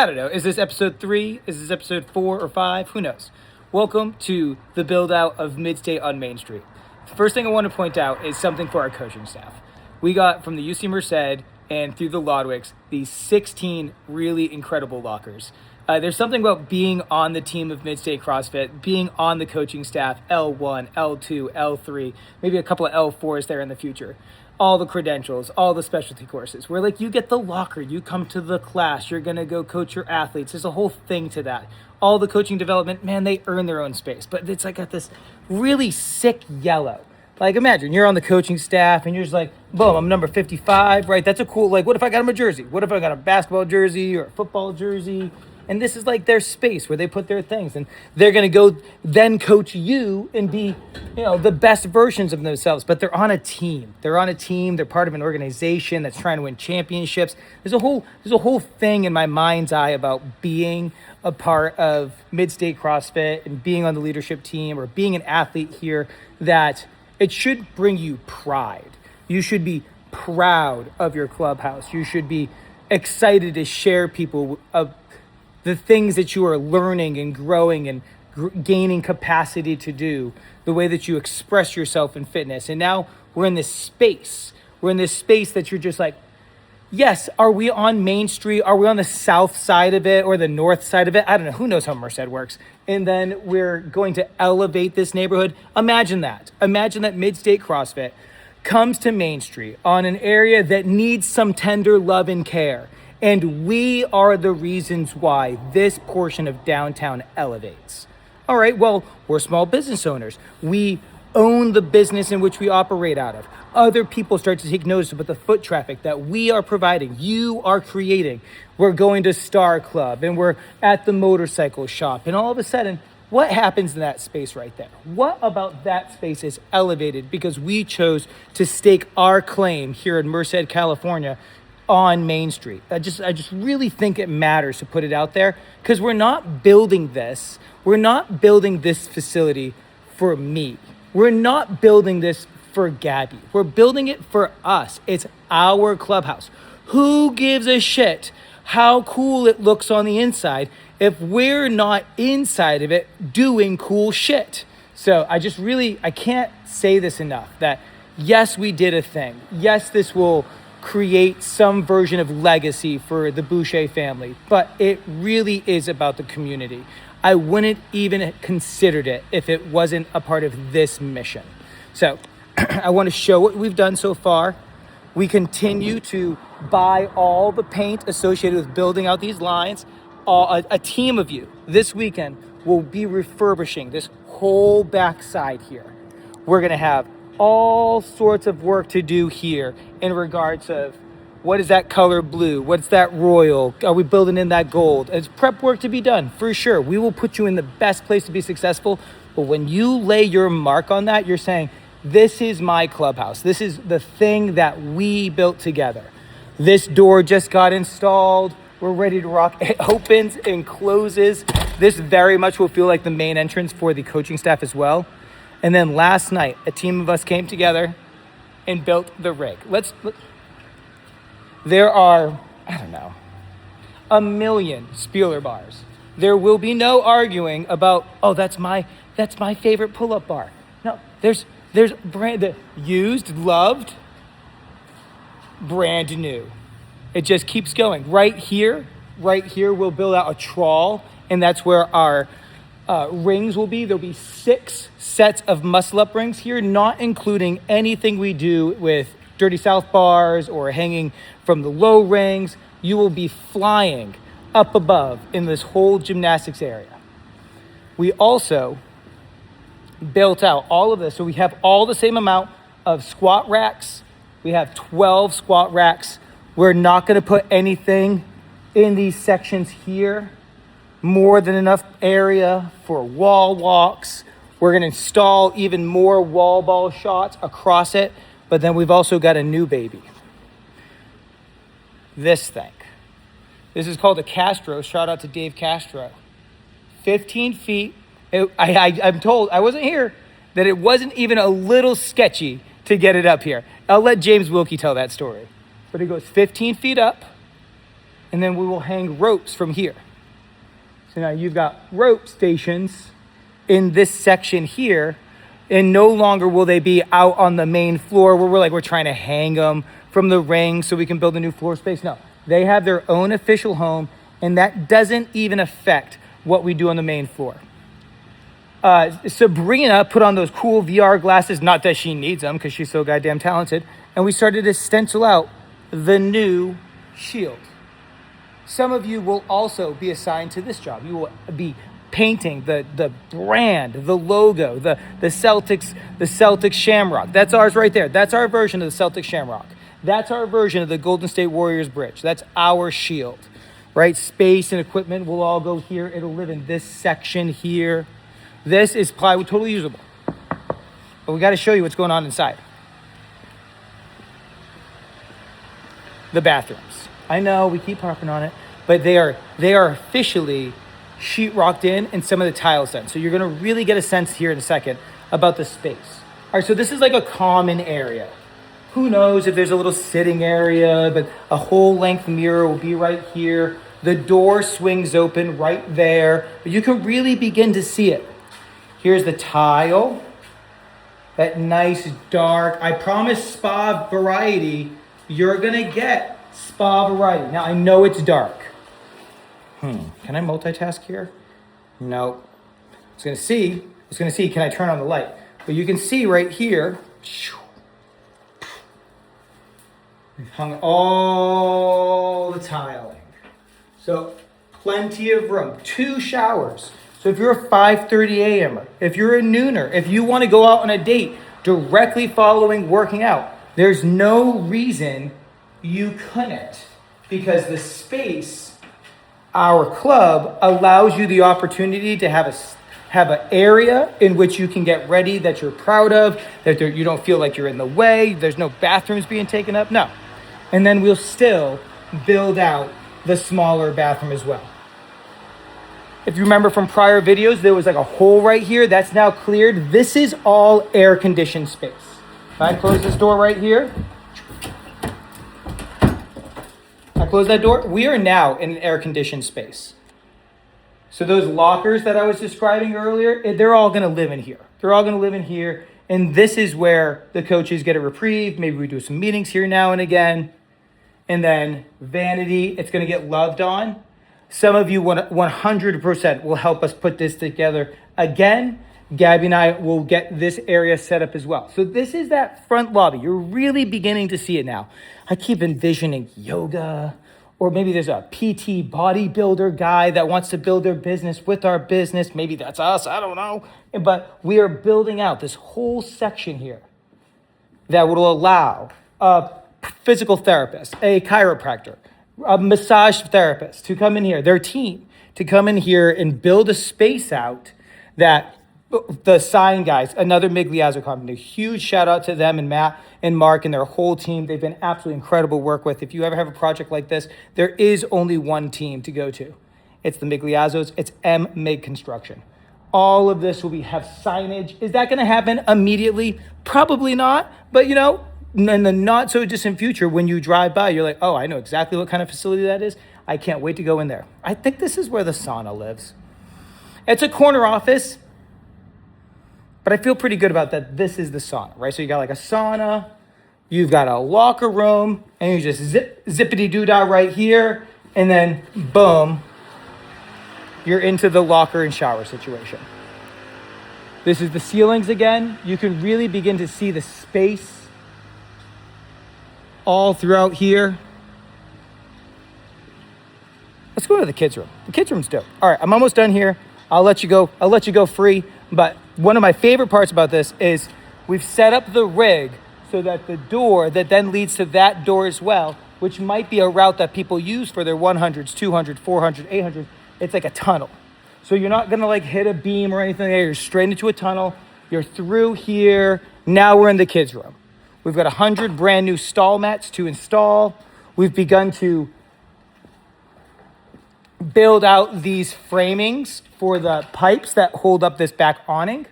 I don't know. Is this episode 3? Is this episode 4 or 5? Who knows? Welcome to the build out of Mid-State on Main Street. The first thing I want to point out is something for our coaching staff. We got from the UC Merced and through the Lodwicks these 16 really incredible lockers. There's something about being on the team of Mid-State CrossFit, being on the coaching staff, L1, L2, L3, maybe a couple of L4s there in the future. All the credentials, all the specialty courses, where like you get the locker, you come to the class, you're gonna go coach your athletes. There's a whole thing to that. All the coaching development, man, they earn their own space, but it's like got this really sick yellow. Like imagine you're on the coaching staff and you're just like, boom, I'm number 55, right? That's a cool, like what if I got him a jersey? What if I got a basketball jersey or a football jersey? And this is like their space where they put their things, and they're going to go then coach you and be, the best versions of themselves. But they're on a team. They're part of an organization that's trying to win championships. There's a whole thing in my mind's eye about being a part of Mid-State CrossFit and being on the leadership team or being an athlete here, that it should bring you pride. You should be proud of your clubhouse. You should be excited to share people of the things that you are learning and growing and gaining capacity to do, the way that you express yourself in fitness. And now we're in this space. We're in this space that you're just like, yes, are we on Main Street? Are we on the south side of it or the north side of it? I don't know. Who knows how Merced works? And then we're going to elevate this neighborhood. Imagine that. Imagine that Mid-State CrossFit comes to Main Street on an area that needs some tender love and care. And we are the reasons why this portion of downtown elevates. All right, well, we're small business owners. We own the business in which we operate out of. Other people start to take notice about the foot traffic that we are providing, you are creating. We're going to Star Club and we're at the motorcycle shop. And all of a sudden, what happens in that space right there? What about that space is elevated because we chose to stake our claim here in Merced, California, on Main Street? I just really think it matters to put it out there, because we're not building this facility for me. We're not building this for Gabby. We're building it for us. It's our clubhouse. Who gives a shit how cool it looks on the inside if we're not inside of it doing cool shit? So I can't say this enough, that yes, we did a thing. Yes, this will create some version of legacy for the Boucher family, but it really is about the community. I wouldn't even considered it if it wasn't a part of this mission. So I want to show what we've done so far. We continue to buy all the paint associated with building out these lines. A team of you this weekend will be refurbishing this whole backside here. We're going to have all sorts of work to do here in regards of what is that color blue? What's that royal? Are we building in that gold? It's prep work to be done, for sure. We will put you in the best place to be successful. But when you lay your mark on that, you're saying, this is my clubhouse. This is the thing that we built together. This door just got installed. We're ready to rock. It opens and closes. This very much will feel like the main entrance for the coaching staff as well. And then last night, a team of us came together and built the rig. There are, I don't know, 1 million Spieler bars. There will be no arguing about, oh, that's my favorite pull-up bar. No, there's brand used, loved, brand new. It just keeps going. Right here, we'll build out a trawl, and that's where our rings will be. There'll be 6 sets of muscle-up rings here, not including anything we do with Dirty South bars or hanging from the low rings. You will be flying up above in this whole gymnastics area. We also built out all of this, so we have all the same amount of squat racks. We have 12 squat racks. We're not going to put anything in these sections here. More than enough area for wall walks. We're going to install even more wall ball shots across it. But then we've also got a new baby. This thing. This is called a Castro. Shout out to Dave Castro. 15 feet. I'm told, I wasn't here, that it wasn't even a little sketchy to get it up here. I'll let James Wilkie tell that story. But it goes 15 feet up. and then we will hang ropes from here. So now you've got rope stations in this section here, and no longer will they be out on the main floor where we're trying to hang them from the ring so we can build a new floor space. No, they have their own official home, and that doesn't even affect what we do on the main floor. Sabrina put on those cool VR glasses, not that she needs them because she's so goddamn talented, and we started to stencil out the new shield. Some of you will also be assigned to this job. You will be painting the brand, the logo, the Celtics Shamrock. That's ours right there. That's our version of the Celtics Shamrock. That's our version of the Golden State Warriors bridge. That's our shield, right? Space and equipment will all go here. It'll live in this section here. This is plywood, totally usable. But we got to show you what's going on inside. The bathrooms. I know we keep harping on it, but they are officially sheetrocked in and some of the tiles done. So you're going to really get a sense here in a second about the space. All right, so this is like a common area. Who knows if there's a little sitting area, but a whole length mirror will be right here. The door swings open right there, but you can really begin to see it. Here's the tile, that nice dark, I promise spa variety. You're going to get spa variety. Now, I know it's dark. Can I multitask here? No. I was going to see, can I turn on the light? But you can see right here, we've hung all the tiling. So plenty of room. 2 showers. So if you're a 5:30 a.m., if you're a nooner, if you want to go out on a date directly following working out, there's no reason you couldn't, because the space, our club, allows you the opportunity to have an area in which you can get ready that you're proud of, that you don't feel like you're in the way, there's no bathrooms being taken up, no. And then we'll still build out the smaller bathroom as well. If you remember from prior videos, there was like a hole right here that's now cleared. This is all air-conditioned space. If I close this door right here, I close that door, we are now in an air-conditioned space. So those lockers that I was describing earlier, they're all going to live in here. They're all going to live in here. And this is where the coaches get a reprieve. Maybe we do some meetings here now and again. And then vanity, it's going to get loved on. Some of you 100% will help us put this together. Again, Gabby and I will get this area set up as well. So this is that front lobby. You're really beginning to see it now. I keep envisioning yoga, or maybe there's a PT bodybuilder guy that wants to build their business with our business. Maybe that's us, I don't know. But we are building out this whole section here that will allow a physical therapist, a chiropractor, a massage therapist to come in here, their team, to come in here and build a space out that the sign guys, another Migliazzo company, huge shout out to them and Matt and Mark and their whole team. They've been absolutely incredible to work with. If you ever have a project like this, there is only one team to go to. It's the Migliazzos. It's M-MIG Construction. All of this will have signage. Is that going to happen immediately? Probably not. But, in the not so distant future, when you drive by, you're like, oh, I know exactly what kind of facility that is. I can't wait to go in there. I think this is where the sauna lives. It's a corner office, but I feel pretty good about that. This is the sauna, right? So you got like a sauna, you've got a locker room, and you just zippity-doo-dah right here, and then boom, you're into the locker and shower situation. This is the ceilings again. You can really begin to see the space all throughout here. Let's go to the kids' room. The kids' room's dope. All right, I'm almost done here. I'll let you go free. But one of my favorite parts about this is we've set up the rig so that the door that then leads to that door as well, which might be a route that people use for their 100s, 200, 400, 800. It's like a tunnel. So you're not going to hit a beam or anything there. You're straight into a tunnel. You're through here. Now we're in the kids' room. We've got 100 brand new stall mats to install. We've begun to build out these framings for the pipes that hold up this back awning.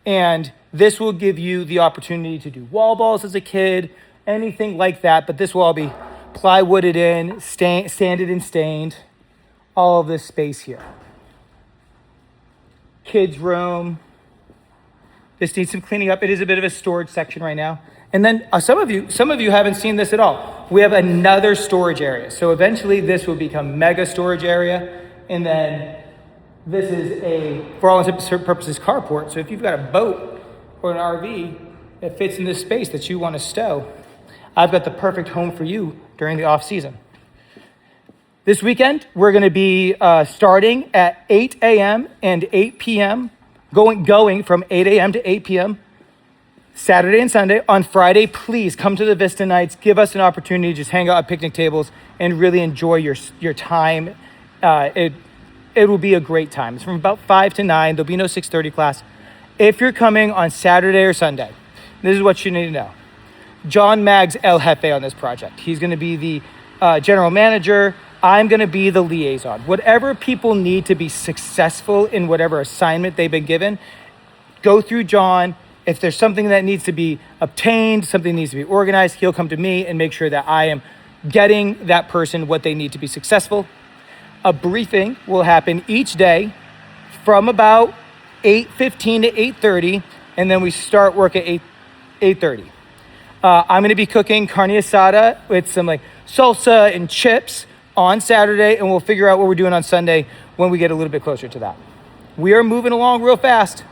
And this will give you the opportunity to do wall balls as a kid, anything like that. But this will all be plywooded in, sanded and stained, all of this space here. Kids' room. This needs some cleaning up. It is a bit of a storage section right now. And then some of you haven't seen this at all. We have another storage area. So eventually this will become mega storage area. And then this is for all intents and purposes, carport. So if you've got a boat or an RV that fits in this space that you want to stow, I've got the perfect home for you during the off season. This weekend, we're going to be starting at 8 a.m. and 8 p.m., going from 8 a.m. to 8 p.m., Saturday and Sunday. On Friday, please come to the Vista Nights. Give us an opportunity to just hang out at picnic tables and really enjoy your time. It will be a great time. It's from about 5 to 9. There'll be no 6:30 class. If you're coming on Saturday or Sunday, this is what you need to know. John Mag's El Jefe on this project. He's going to be the general manager. I'm going to be the liaison. Whatever people need to be successful in whatever assignment they've been given, go through John. If there's something that needs to be obtained, something needs to be organized, he'll come to me and make sure that I am getting that person what they need to be successful. A briefing will happen each day from about 8:15 to 8:30, and then we start work at 8:30. I'm going to be cooking carne asada with some like salsa and chips on Saturday, and we'll figure out what we're doing on Sunday when we get a little bit closer to that. We are moving along real fast.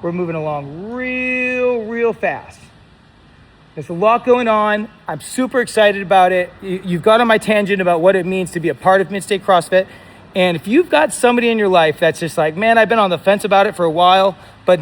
We're moving along real fast. There's a lot going on. I'm super excited about it. You've got on my tangent about what it means to be a part of Mid-State CrossFit. And if you've got somebody in your life that's just like, man, I've been on the fence about it for a while, but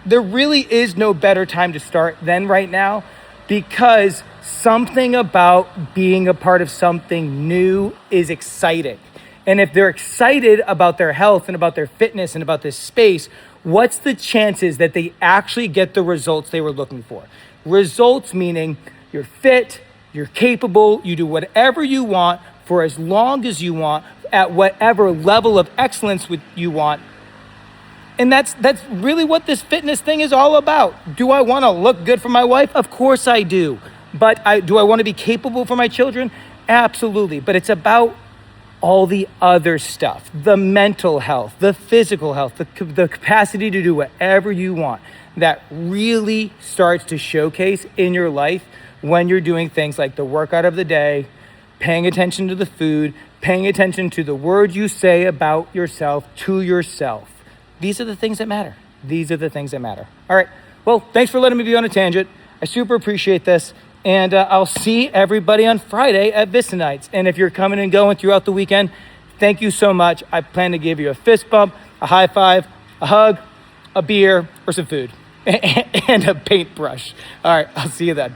there really is no better time to start than right now, because something about being a part of something new is exciting. And if they're excited about their health and about their fitness and about this space, what's the chances that they actually get the results they were looking for? Results meaning you're fit, you're capable, you do whatever you want for as long as you want, at whatever level of excellence you want. And that's really what this fitness thing is all about. Do I want to look good for my wife? Of course I do. But do I want to be capable for my children? Absolutely. But it's about all the other stuff, the mental health, the physical health, the capacity to do whatever you want, that really starts to showcase in your life when you're doing things like the workout of the day, paying attention to the food, paying attention to the words you say about yourself to yourself. These are the things that matter. These are the things that matter. All right. Well, thanks for letting me be on a tangent. I super appreciate this. And I'll see everybody on Friday at Vista Nights. And if you're coming and going throughout the weekend, thank you so much. I plan to give you a fist bump, a high five, a hug, a beer, or some food, and a paintbrush. All right, I'll see you then.